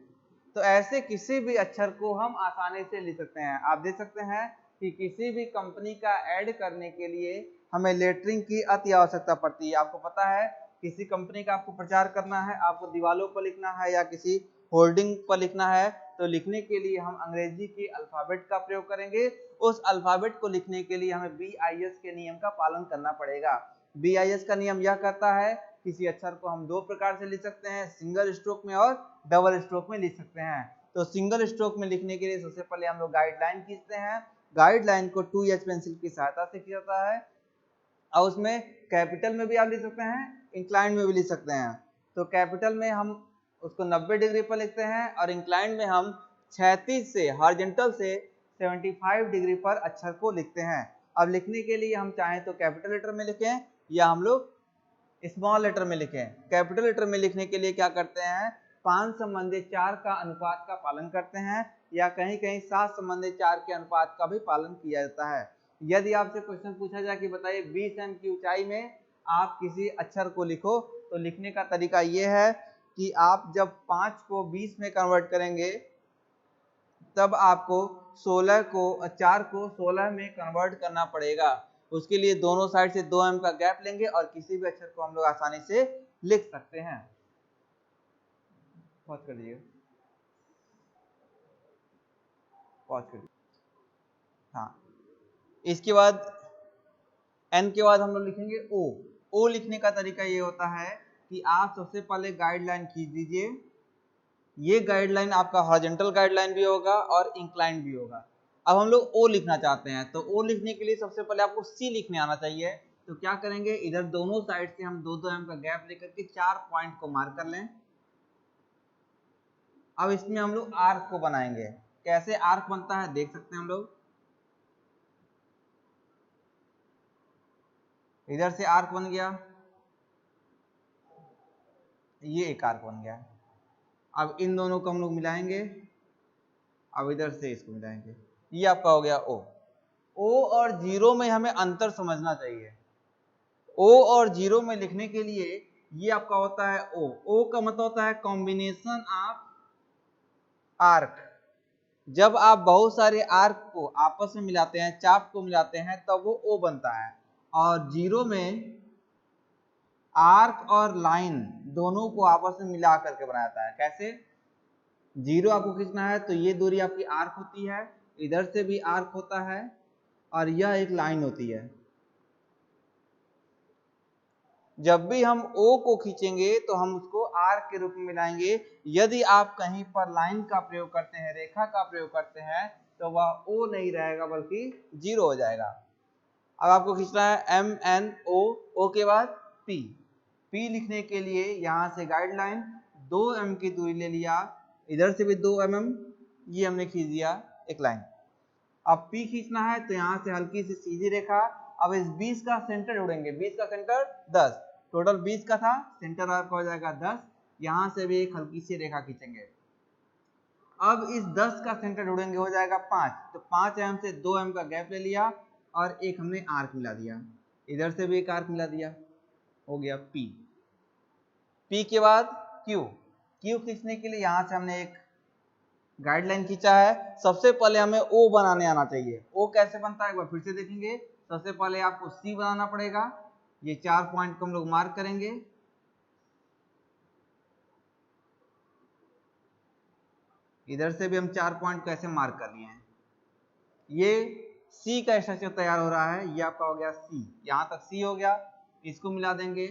तो ऐसे किसी भी अक्षर को हम आसानी से लिख सकते हैं। आप देख सकते हैं कि किसी भी कंपनी का ऐड करने के लिए हमें लेटरिंग की अति आवश्यकता पड़ती है। आपको पता है किसी कंपनी का आपको प्रचार करना है, आपको दीवारों पर लिखना है या किसी होर्डिंग पर लिखना है, तो लिखने के लिए हम अंग्रेजी के अल्फाबेट का प्रयोग करेंगे। उस अल्फाबेट को लिखने के लिए हमें BIS के नियम का पालन करना पड़ेगा। BIS का नियम यह कहता है किसी अक्षर को हम 2 प्रकार से लिख सकते हैं, सिंगल स्ट्रोक में और डबल स्ट्रोक में लिख सकते हैं। तो सिंगल स्ट्रोक में लिखने के लिए सबसे पहले हम लोग गाइडलाइन खींचते हैं। गाइडलाइन को 2H पेंसिल की सहायता से किया जाता है और उसमें कैपिटल में भी आप लिख सकते हैं, इंक्लाइन में भी लिख सकते हैं। तो कैपिटल में हम उसको 90 डिग्री पर लिखते हैं और इंक्लाइन में हम क्षैतिज से हॉरिजॉन्टल से 75 डिग्री पर अक्षर को लिखते हैं। अब लिखने के लिए हम चाहें तो कैपिटल लेटर में लिखें या हम लोग स्मॉल लेटर में लिखें। कैपिटल लेटर में लिखने के लिए क्या करते हैं, 5:4 का अनुपात का पालन करते हैं या कहीं कहीं 7:4 के अनुपात का भी पालन किया जाता है। यदि आपसे क्वेश्चन पूछा जाए कि बताइए 20 m की ऊंचाई में आप किसी अक्षर को लिखो, तो लिखने का तरीका ये है कि आप जब 5 को 20 में कन्वर्ट करेंगे तब आपको 4 को 16 में कन्वर्ट करना पड़ेगा। उसके लिए दोनों साइड से 2 m का गैप लेंगे और किसी भी अक्षर को हम लोग आसानी से लिख सकते हैं। पॉज कर दीजिए, पॉज कर दीजिए। हाँ, इसके बाद N के बाद हम लोग लिखेंगे O। O लिखने का तरीका ये होता है कि आप सबसे पहले गाइडलाइन खींच दीजिए। ये गाइडलाइन आपका हॉरिजॉन्टल गाइडलाइन भी होगा और इंक्लाइन भी होगा। अब हम लोग O लिखना चाहते हैं, तो O लिखने के लिए सबसे पहले आपको C लिखने आना चाहिए। तो क्या करेंगे, इधर दोनों साइड से हम 2-2 m का गैप लेकर के 4 पॉइंट को मार्क कर लें। अब इसमें हम लोग आर्क को बनाएंगे। कैसे आर्क बनता है देख सकते हैं हम लोग। इधर से आर्क बन गया, ये एक आर्क बन गया। अब इन दोनों को हम लोग मिलाएंगे, अब इधर से इसको मिलाएंगे, ये आपका हो गया O। O और 0 में हमें अंतर समझना चाहिए। O और 0 में लिखने के लिए ये आपका होता है O। O का मतलब होता है कॉम्बिनेशन ऑफ आर्क। जब आप बहुत सारे आर्क को आपस में मिलाते हैं, चाप को मिलाते हैं, तब वो O बनता है। और 0 में आर्क और लाइन दोनों को आपस में मिला करके बनाया जाता है। कैसे, 0 आपको खींचना है तो ये दूरी आपकी आर्क होती है, इधर से भी आर्क होता है और यह एक लाइन होती है। जब भी हम O को खींचेंगे तो हम उसको आर्क के रूप में मिलाएंगे। यदि आप कहीं पर लाइन का प्रयोग करते हैं, रेखा का प्रयोग करते हैं, तो वह O नहीं रहेगा बल्कि 0 हो जाएगा। अब आपको खींचना है MNO। O के बाद P। P लिखने के लिए यहाँ से गाइडलाइन 2 m की दूरी ले लिया, इधर से भी 2 mm, ये हमने खींच दिया एक लाइन। अब P खींचना है तो यहाँ से हल्की सी सीधी रेखा। अब इस 20 का सेंटर जोड़ेंगे, 20 का सेंटर 10, टोटल 20 का था, सेंटर आपका हो जाएगा 10। यहाँ से भी एक हल्की सी रेखा खींचेंगे। अब इस 10 का सेंटर जोड़ेंगे, हो जाएगा 5। तो 5 mm से 2 m का गैप ले लिया और एक हमने आर्क मिला दिया। इधर से भी एक आर्क मिला दिया, हो गया P। P के बाद Q। Q खींचने के लिए यहाँ से हमने एक गाइडलाइन खींचा है। सबसे पहले हमें O बनाने आना चाहिए। O कैसे बनता है एक बार फिर से देखेंगे। सबसे पहले आपको C बनाना पड़ेगा। ये 4 पॉइंट को हम लोग मार्क करेंगे। इधर से भी हम 4 पॉइंट को ऐसे मार्क कर लिए हैं। ये C का स्ट्रक्चर तैयार हो रहा है। ये आपका हो गया C, यहाँ तक C हो गया। इसको मिला देंगे,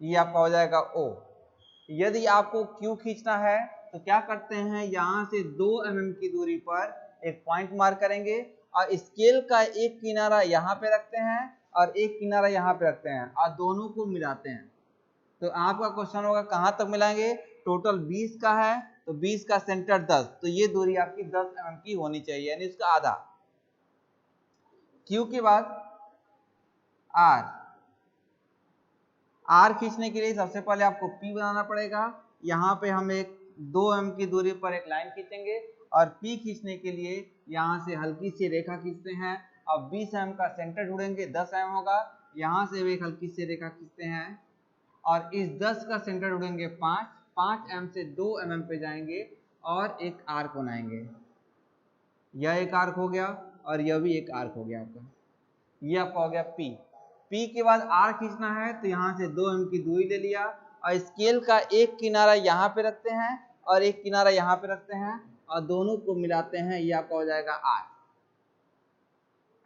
ये आपका हो जाएगा O। यदि आपको Q खींचना है तो क्या करते हैं, यहाँ से 2 mm की दूरी पर एक पॉइंट मार्क करेंगे और स्केल का एक किनारा यहाँ पे रखते हैं और एक किनारा यहाँ पे रखते हैं और दोनों को मिलाते हैं। तो आपका क्वेश्चन होगा कहाँ तक मिलाएंगे। टोटल 20 का है तो 20 का सेंटर 10, तो ये दूरी आपकी 10 mm की होनी चाहिए, यानी उसका आधा। Q के बाद R। R खींचने के लिए सबसे पहले आपको P बनाना पड़ेगा। यहाँ पे हम एक 2 mm की दूरी पर एक लाइन खींचेंगे और P खींचने के लिए यहाँ से हल्की सी रेखा खींचते हैं। अब 20 mm का सेंटर ढूंढेंगे, 10 mm होगा। यहाँ से भी एक हल्की सी रेखा खींचते हैं और इस 10 का सेंटर ढूंढेंगे 5 mm से 2 mm पे जाएंगे और एक आर्क बनाएंगे। यह एक आर्क हो गया और यह भी एक आर्क हो गया आपका। ये आपका हो गया P। P के बाद R खींचना है तो यहाँ से 2 mm की दूरी ले लिया और स्केल का एक किनारा यहाँ पे रखते हैं और एक किनारा यहाँ पे रखते हैं और दोनों को मिलाते हैं। ये आपका हो जाएगा R।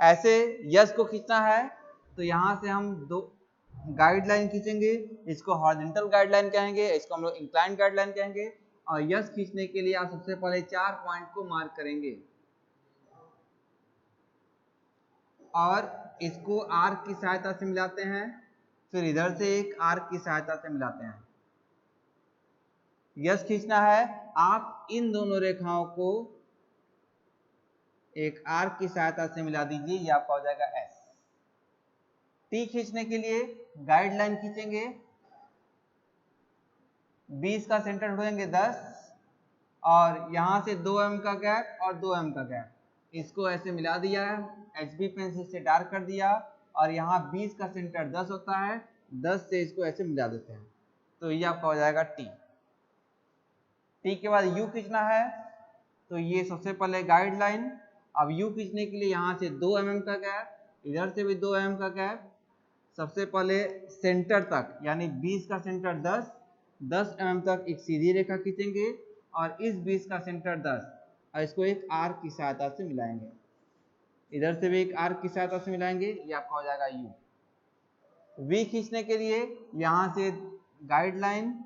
ऐसे यस को खींचना है तो यहाँ से हम 2 गाइडलाइन खींचेंगे। इसको हॉरिजॉन्टल गाइडलाइन कहेंगे, इसको हम लोग इंक्लाइंड गाइडलाइन कहेंगे। और यस खींचने के लिए आप सबसे पहले 4 पॉइंट को मार्क करेंगे और इसको आर्क की सहायता से मिलाते हैं। फिर इधर से एक आर्क की सहायता से मिलाते हैं। यस खींचना है, आप इन दोनों रेखाओं को एक आर्क की सहायता से मिला दीजिए, ये आपका हो जाएगा एस। टी खींचने के लिए गाइडलाइन खींचेंगे, 20 का सेंटर ढूंढेंगे 10 और यहां से 2 mm का गैप और 2 mm का गैप, इसको ऐसे मिला दिया है। HB पेंसिल से डार्क कर दिया और यहाँ 20 का सेंटर 10 होता है, 10 से इसको ऐसे मिला देते हैं, तो ये आपका हो जाएगा टी। टी के बाद यू खींचना है तो ये सबसे पहले गाइडलाइन। अब यू खींचने के लिए यहाँ से 2 mm का गैप, इधर से भी 2 mm का गैप। सबसे पहले सेंटर तक यानी 20 का सेंटर 10 mm तक एक सीधी रेखा खींचेंगे और इस 20 का सेंटर 10 और इसको एक आर्क की सहायता से मिलाएंगे। इधर से भी एक आर्क की सहायता से मिलाएंगे, ये आपका हो जाएगा यू। वी खींचने के लिए यहाँ से गाइडलाइन,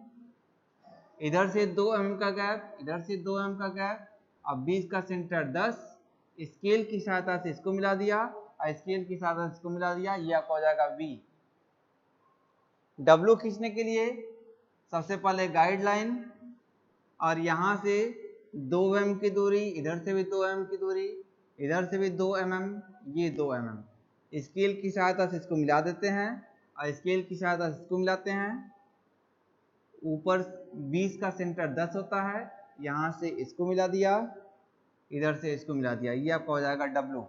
इधर से 2 mm का गैप, इधर से 2 mm का गैप। अब 20 का सेंटर 10, स्केल की सहायता से इसको मिला दिया और स्केल की सहायता से इसको मिला दिया, ये आपका हो जाएगा वी। डब्ल्यू खींचने के लिए सबसे पहले गाइडलाइन और यहाँ से 2 mm की दूरी, इधर से भी 2 mm की दूरी, इधर से भी 2 mm, ये 2 mm। स्केल की सहायता से इसको मिला देते हैं और स्केल की सहायता से इसको मिलाते हैं। ऊपर 20 का सेंटर 10 होता है, यहाँ से इसको मिला दिया, इधर से इसको मिला दिया, ये आपका हो जाएगा डब्ल्यू।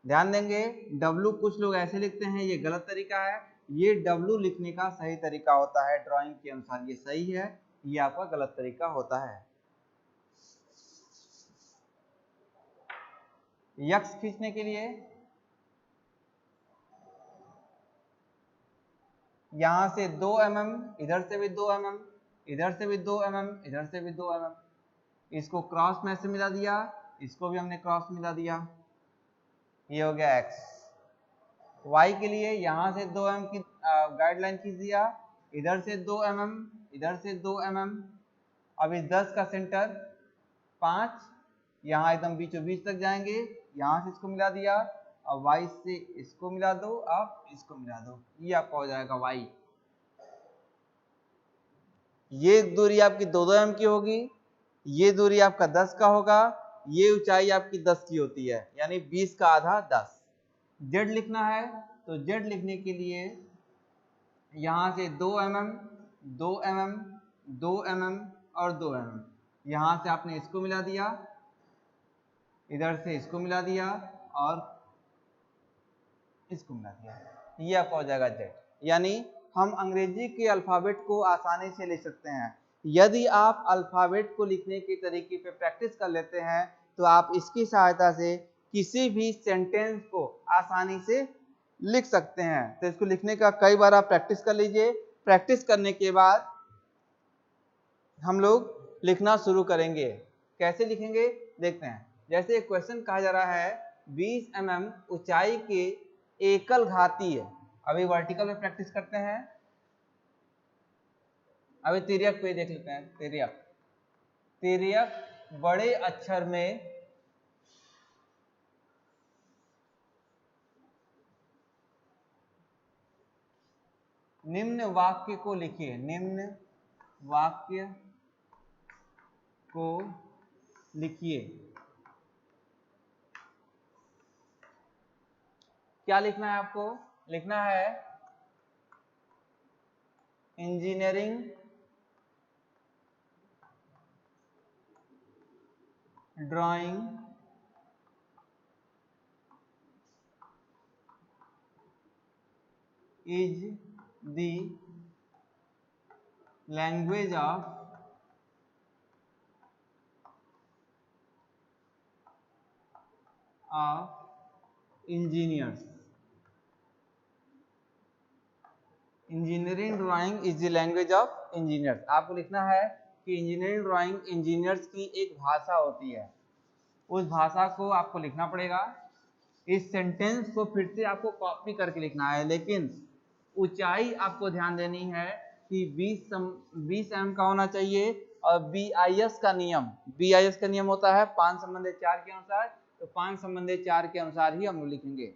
ध्यान देंगे डब्ल्यू कुछ लोग ऐसे लिखते हैं, ये गलत तरीका है। ये डब्ल्यू लिखने का सही तरीका होता है, ड्राइंग के अनुसार ये सही है, ये आपका गलत तरीका होता है। यक्स खींचने के लिए यहाँ से 2 mm, इधर से भी 2 mm, इधर से भी 2 mm, इधर से भी 2 mm, इसको क्रॉस में से मिला दिया, इसको भी हमने क्रॉस मिला दिया, ये हो गया एक्स। वाई के लिए यहाँ से 2 mm की गाइडलाइन खींच दिया, इधर से 2 mm, इधर से 2 mm। अब इस 10 का सेंटर 5, यहाँ एकदम बीचों बीच तक जाएंगे, यहाँ से इसको मिला दिया और y से इसको मिला दो, आप इसको मिला दो, ये आपका हो जाएगा y। ये दूरी आपकी 2-2 mm की होगी, ये दूरी आपका 10 का होगा, ये ऊंचाई आपकी 10 की होती है, यानी 20 का आधा 10। z लिखना है तो z लिखने के लिए यहाँ से 2 mm, 2 mm, 2 mm और 2 mm, यहाँ से आपने इसको मिला दिया, इधर से इसको मिला दिया और इसको मिला दिया, ये आपका हो जाएगा Z। यानी हम अंग्रेजी के अल्फ़ाबेट को आसानी से लिख सकते हैं। यदि आप अल्फ़ाबेट को लिखने के तरीके पे प्रैक्टिस कर लेते हैं तो आप इसकी सहायता से किसी भी सेंटेंस को आसानी से लिख सकते हैं। तो इसको लिखने का कई बार आप प्रैक्टिस कर लीजिए। प्रैक्टिस करने के बाद हम लोग लिखना शुरू करेंगे। कैसे लिखेंगे देखते हैं। जैसे एक क्वेश्चन कहा जा रहा है 20 mm ऊंचाई के एकल घाती है। अभी वर्टिकल में प्रैक्टिस करते हैं। अभी तिर्यक पे देख लेते हैं। तिर्यक, तिर्यक बड़े अक्षर में निम्न वाक्य को लिखिए। निम्न वाक्य को लिखिए। क्या लिखना है आपको? लिखना है engineering drawing is the language of engineers। Engineering drawing is the language of engineers. आपको लिखना है कि इंजीनियरिंग ड्राइंग इंजीनियर्स की एक भाषा होती है। उस भाषा को आपको लिखना पड़ेगा। इस सेंटेंस को फिर से आपको कॉपी करके लिखना है, लेकिन ऊंचाई आपको ध्यान देनी है कि 20 mm का होना चाहिए। और BIS का नियम, BIS का नियम होता है 5/4 के अनुसार। तो 5/4 के अनुसार ही हम लिखेंगे।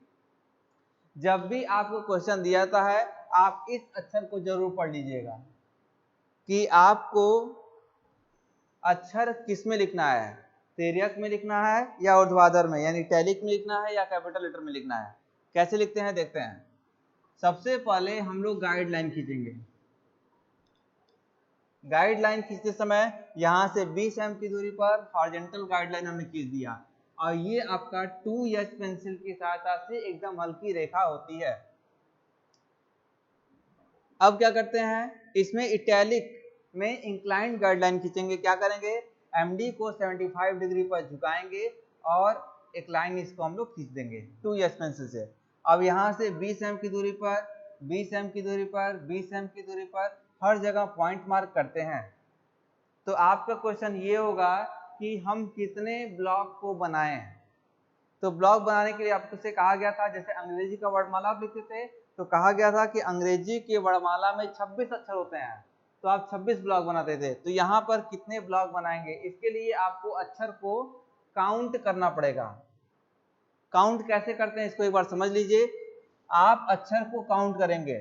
जब भी आपको क्वेश्चन दिया जाता है आप इस अक्षर को जरूर पढ़ लीजिएगा कि आपको अक्षर किस में लिखना है, तिर्यक में लिखना है या ऊर्ध्वाधर में, यानी इटैलिक में लिखना है या कैपिटल लेटर में लिखना है। कैसे लिखते हैं देखते हैं। सबसे पहले हम लोग गाइडलाइन खींचेंगे। गाइडलाइन खींचते समय यहां से 20 mm की दूरी पर हॉरिजॉन्टल गाइडलाइन हमने खींच दिया और ये आपका 2H पेंसिल की सहायता से एकदम हल्की रेखा होती है। अब क्या करते हैं, इसमें इटैलिक में इंक्लाइंड गाइडलाइन खींचेंगे। क्या करेंगे, MD को 75 डिग्री पर झुकाएंगे और एक लाइन इसको हम लोग खींच देंगे 2H पेंसिल से। अब यहाँ से 20 mm की दूरी पर, 20 mm की दूरी पर, 20 mm की दूरी पर हर जगह पॉइंट मार्क करते हैं। तो आपका क्वेश्चन ये होगा कि हम कितने ब्लॉक को बनाएं। तो ब्लॉक बनाने के लिए आपको से कहा गया था, जैसे अंग्रेजी का वर्णमाला आप लिखते थे तो कहा गया था कि अंग्रेजी के वर्णमाला में 26 अक्षर होते हैं, तो आप 26 ब्लॉक बनाते थे। तो यहाँ पर कितने ब्लॉक बनाएंगे, इसके लिए आपको अक्षर को काउंट करना पड़ेगा। काउंट कैसे करते हैं इसको एक बार समझ लीजिए। आप अक्षर को काउंट करेंगे।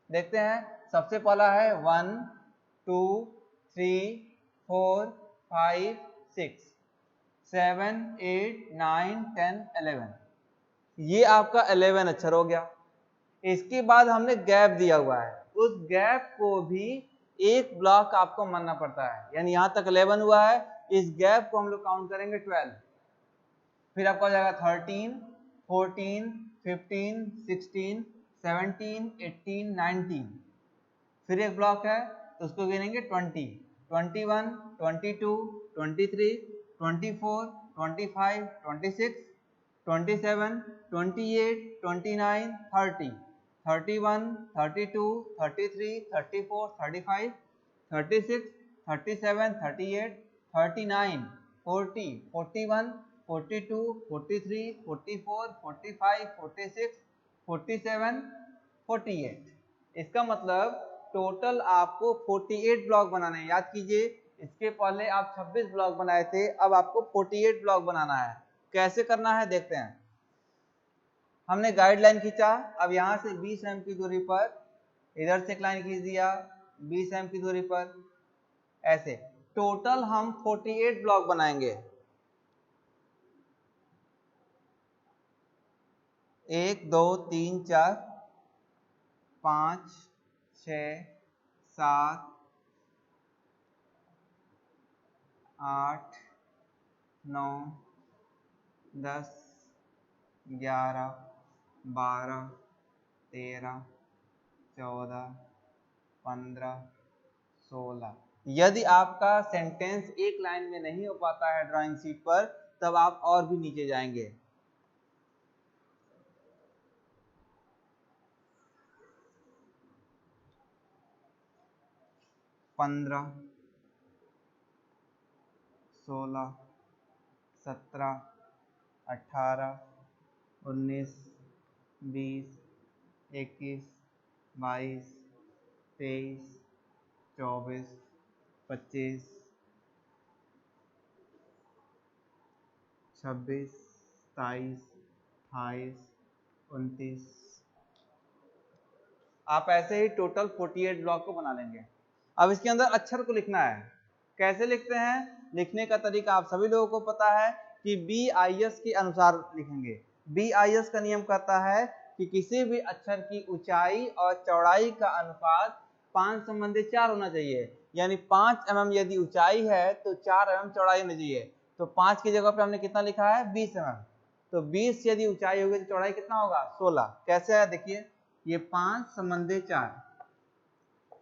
देखते हैं, सबसे पहला है 1 2 3 4 5 6 7 8 9 10 11। ये आपका 11 अक्षर हो गया। इसके बाद हमने गैप दिया हुआ है, उस गैप को भी एक ब्लॉक आपको मानना पड़ता है। यानी यहां तक 11 हुआ है, इस गैप को हम लोग काउंट करेंगे 12। फिर आपका हो जाएगा 13 14 15 16 17 18 19। फिर एक ब्लॉक है तो उसको गिनेंगे 20 21 22 23 24 25 26 27 28 29 30 31 32 33 34 35 36 37 38 39 40 41 42 43 44 45 46 47 48। इसका मतलब टोटल आपको 48 ब्लॉक बनाने हैं। याद कीजिए, इसके पहले आप 26 ब्लॉक बनाए थे, अब आपको 48 ब्लॉक बनाना है। कैसे करना है देखते हैं। हमने गाइडलाइन खींचा, अब यहां से 20 mm की दूरी पर इधर से एक लाइन खींच दिया 20 mm की दूरी पर। ऐसे टोटल हम 48 ब्लॉक बनाएंगे। 1 2 3 4 5 6 7 8 9 10 11 12, 13, 14, 15, 16। यदि आपका सेंटेंस एक लाइन में नहीं हो पाता है ड्राइंग शीट पर, तब आप और भी नीचे जाएंगे। 15, 16, 17, 18, 19, 20, 21, 22, 23, 24, 25, 26, 27, 28, 29। आप ऐसे ही टोटल 48 ब्लॉक को बना लेंगे। अब इसके अंदर अक्षर को लिखना है। कैसे लिखते हैं? लिखने का तरीका आप सभी लोगों को पता है कि BIS के अनुसार लिखेंगे। BIS का नियम कहता है कि किसी भी अक्षर की ऊंचाई और चौड़ाई का अनुपात 5/4 होना चाहिए। यानी 5 mm यदि ऊंचाई है तो 4 mm चौड़ाई होनी चाहिए। तो 5 की जगह पे हमने कितना लिखा है? 20 mm। तो 20 यदि ऊंचाई होगी तो चौड़ाई कितना होगा? 16। कैसे है देखिए, ये 5/4।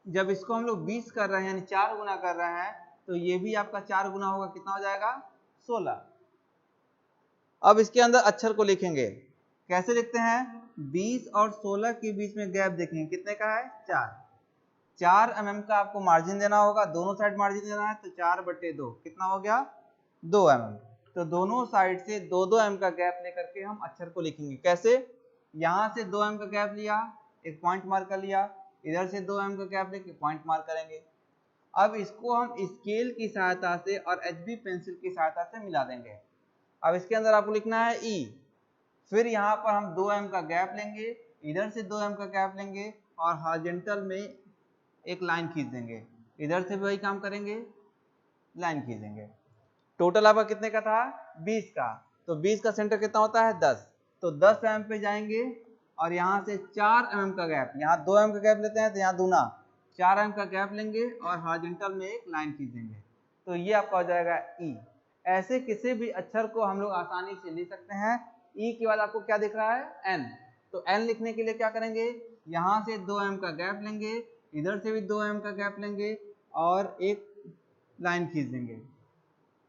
जब इसको हम लोग 20 कर रहे हैं यानी 4 गुना कर रहे हैं, तो ये भी आपका 4 गुना होगा, कितना हो जाएगा? 16। अब इसके अंदर अक्षर को लिखेंगे। कैसे लिखते हैं? 20 और 16 के बीच में गैप देखेंगे, कितने का है? 4। 4 mm का आपको मार्जिन देना होगा, दोनों साइड मार्जिन देना है, तो 4/2 कितना हो गया? 2 mm। तो दोनों साइड से 2-2 mm का गैप लेकर के हम अक्षर को लिखेंगे। कैसे? यहाँ से 2 mm का गैप लिया, एक पॉइंट मार्क कर लिया, इधर से 2 mm का गैप लेके पॉइंट मार्क करेंगे। अब इसको हम स्केल की सहायता से और HB पेंसिल की सहायता से मिला देंगे। अब इसके अंदर आपको लिखना है E। फिर यहाँ पर हम 2 mm का गैप लेंगे, इधर से 2 mm का गैप लेंगे और हॉरिजॉन्टल में एक लाइन खींच देंगे। इधर से भी वही काम करेंगे, लाइन खींचेंगे। टोटल आपका कितने का था? 20 का। तो 20 का सेंटर कितना होता है? 10। तो 10 mm पे जाएंगे और यहाँ से 4 mm का गैप, यहाँ 2 mm का गैप लेते हैं तो यहाँ दूना 4 mm का गैप लेंगे और हॉरिजॉन्टल में एक लाइन खींचेंगे। तो ये आपका हो जाएगा E। ऐसे किसी भी अक्षर को हम लोग आसानी से लिख सकते हैं। E के बाद आपको क्या दिख रहा है? N। तो N लिखने के लिए क्या करेंगे? यहाँ से 2 mm का गैप लेंगे, इधर से भी 2 mm का गैप लेंगे और एक लाइन खींच देंगे।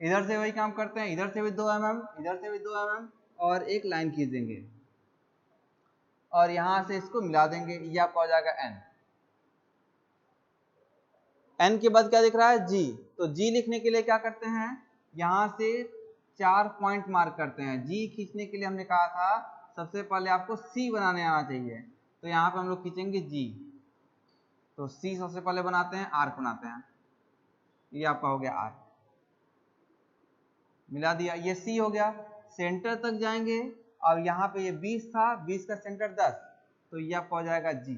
इधर से वही काम करते हैं, इधर से भी 2 mm, इधर से भी 2 mm और एक लाइन खींच देंगे और यहां से इसको मिला देंगे। ये आपका हो जाएगा N। N के बाद क्या दिख रहा है? G। तो G लिखने के लिए क्या करते हैं? यहां से 4 पॉइंट मार्क करते हैं। G खींचने के लिए हमने कहा था सबसे पहले आपको C बनाने आना चाहिए, तो यहाँ पे हम लोग खींचेंगे G। तो C सबसे पहले बनाते हैं, आर्क बनाते हैं। ये आपका हो गया आर्क, मिला दिया, ये C हो गया। सेंटर तक जाएंगे और यहाँ पे ये 20 था, 20 का सेंटर 10, तो ये आपका हो जाएगा G।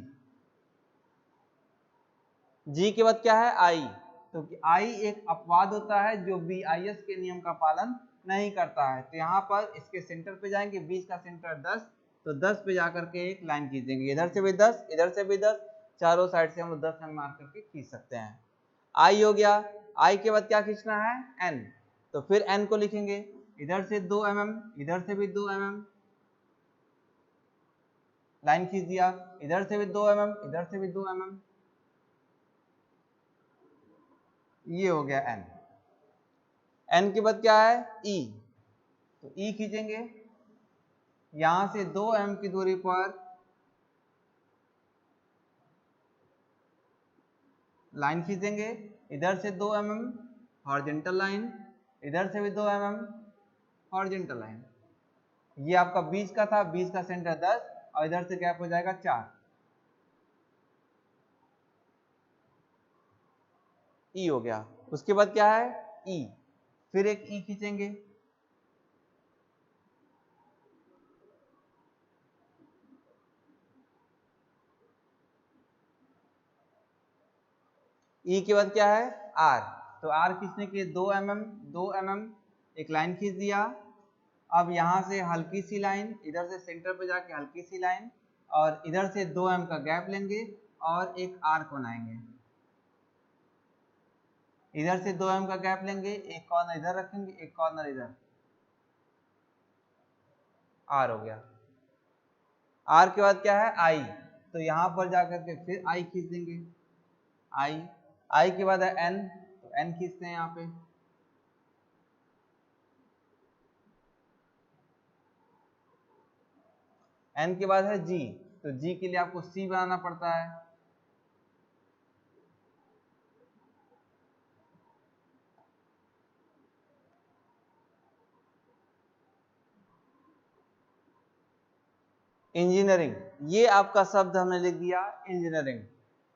G के बाद क्या है? I। तो I एक अपवाद होता है जो BIS के नियम का पालन नहीं करता है। तो यहाँ पर इसके सेंटर पे जाएंगे, 20 का सेंटर 10, तो 10 पे जाकर के एक लाइन खींचेंगे, इधर से भी 10, इधर से भी 10, चारों साइड से हम लोग 10 मार करके खींच सकते हैं। I हो गया। I के बाद क्या खींचना है? N। तो फिर N को लिखेंगे, इधर से 2 mm, इधर से भी 2 mm, लाइन खींच दिया, इधर से भी 2 mm, इधर से भी 2 mm। ये हो गया N। N के बाद क्या है? E। तो E खींचेंगे, यहां से 2 mm की दूरी पर लाइन खींचेंगे, इधर से 2 mm हॉरिजॉन्टल लाइन, इधर से भी 2 mm हॉरिजॉन्टल लाइन। ये आपका 20 का था, 20 का सेंटर 10 और इधर से गैप हो जाएगा 4। E हो गया। उसके बाद क्या है? E। फिर एक E खींचेंगे, E के बाद क्या है? R। तो R खींचने के 2 mm, 2 mm, एक लाइन खींच दिया। अब यहाँ से हल्की सी लाइन, इधर से सेंटर पे जाके हल्की सी लाइन और इधर से 2 mm का गैप लेंगे और एक आर्क बनाएंगे। इधर से 2 mm का गैप लेंगे, एक कॉर्नर इधर रखेंगे, एक कॉर्नर इधर, R हो गया। आर के बाद क्या है आई, तो यहाँ पर जाकर के फिर आई खींच देंगे, आई के बाद है एन, तो एन खींचते हैं यहाँ पे, एन के बाद है जी, तो जी के लिए आपको सी बनाना पड़ता है, इंजीनियरिंग, ये आपका शब्द हमने लिख दिया इंजीनियरिंग।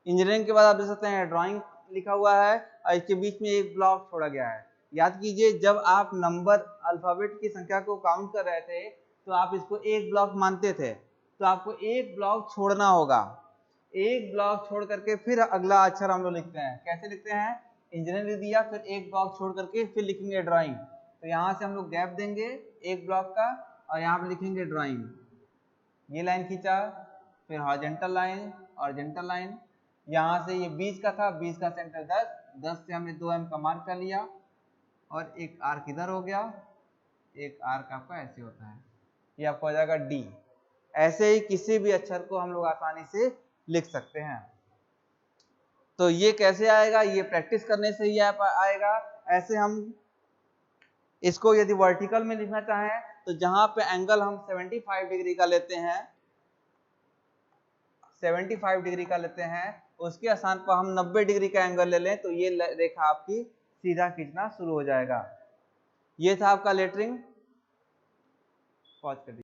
इंजीनियरिंग के बाद आप देख सकते हैं ड्राइंग लिखा हुआ है और इसके बीच में एक ब्लॉक छोड़ा गया है। याद कीजिए जब आप नंबर अल्फाबेट की संख्या को काउंट कर रहे थे तो आप इसको एक ब्लॉक मानते थे, तो आपको एक ब्लॉक छोड़ना होगा, एक ब्लॉक छोड़ करके फिर अगला अक्षर हम लोग लिखते हैं। कैसे लिखते हैं, इंजीनियर लिख दिया, फिर एक ब्लॉक छोड़ करके फिर लिखेंगे ड्राइंग, तो यहाँ से हम लोग गैप देंगे एक ब्लॉक का और यहाँ पे लिखेंगे ड्राइंग, ये लाइन खींचा, फिर हॉरिजॉन्टल लाइन, हॉरिजॉन्टल लाइन, यहाँ से ये 20 का था, 20 का सेंटर 10, 10 से हमने 2 एम का मार्क कर लिया और एक आर्क इधर हो गया, एक आर्क आपका ऐसे होता है, ये आपको हो जाएगा डी। ऐसे ही किसी भी अक्षर को हम लोग आसानी से लिख सकते हैं। तो ये कैसे आएगा, ये प्रैक्टिस करने से ही आएगा। ऐसे हम इसको यदि वर्टिकल में लिखना चाहें तो जहां पे एंगल हम 75 डिग्री का लेते हैं, 75 डिग्री का लेते हैं, उसके स्थान पर हम 90 डिग्री का एंगल ले लें तो ये रेखा आपकी सीधा खींचना शुरू हो जाएगा। ये था आपका लेटरिंग। पॉज कर दीजिए।